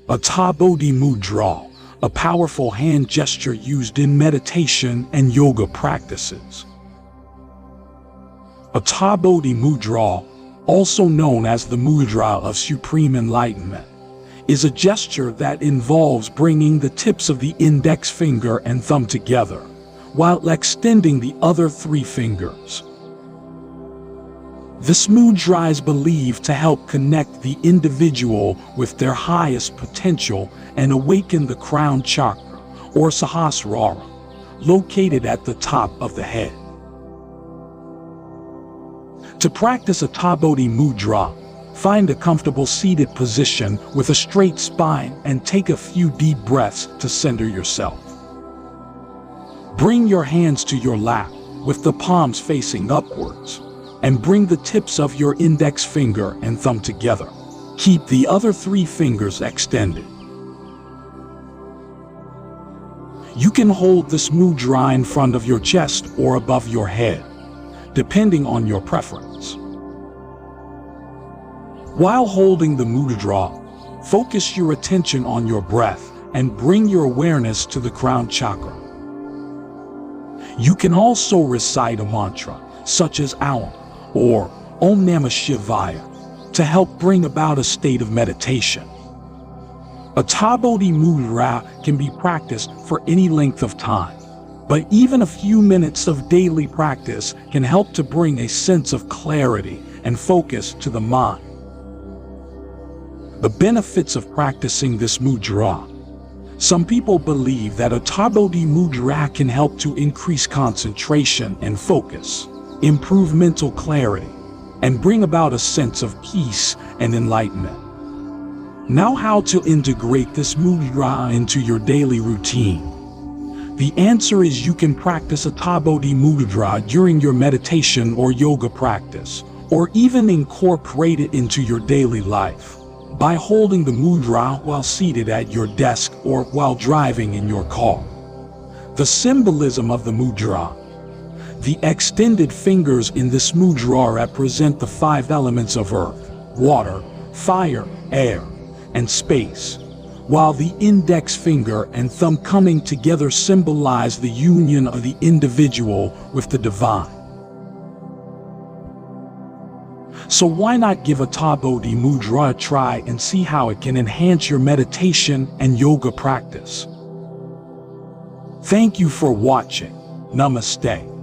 Uttara Bodhi Mudra, a powerful hand gesture used in meditation and yoga practices. Uttara Bodhi Mudra, also known as the Mudra of Supreme Enlightenment, is a gesture that involves bringing the tips of the index finger and thumb together, while extending the other 3 fingers. This mudra is believed to help connect the individual with their highest potential and awaken the crown chakra, or Sahasrara, located at the top of the head. To practice Uttara Bodhi Mudra, find a comfortable seated position with a straight spine and take a few deep breaths to center yourself. Bring your hands to your lap with the palms facing upwards, and bring the tips of your index finger and thumb together. Keep the other 3 fingers extended. You can hold this mudra in front of your chest or above your head, depending on your preference. While holding the mudra, focus your attention on your breath and bring your awareness to the crown chakra. You can also recite a mantra, such as Aum or Om Namah Shivaya, to help bring about a state of meditation. Uttara Bodhi Mudra can be practiced for any length of time, but even a few minutes of daily practice can help to bring a sense of clarity and focus to the mind. The benefits of practicing this mudra. Some people believe that Uttara Bodhi Mudra can help to increase concentration and focus, improve mental clarity, and bring about a sense of peace and enlightenment. Now, how to integrate this mudra into your daily routine? The answer is you can practice Uttara Bodhi Mudra during your meditation or yoga practice, or even incorporate it into your daily life by holding the mudra while seated at your desk or while driving in your car. The symbolism of the mudra. The extended fingers in this mudra represent the 5 elements of earth, water, fire, air, and space, while the index finger and thumb coming together symbolize the union of the individual with the divine. So why not give Uttara Bodhi Mudra a try and see how it can enhance your meditation and yoga practice? Thank you for watching. Namaste.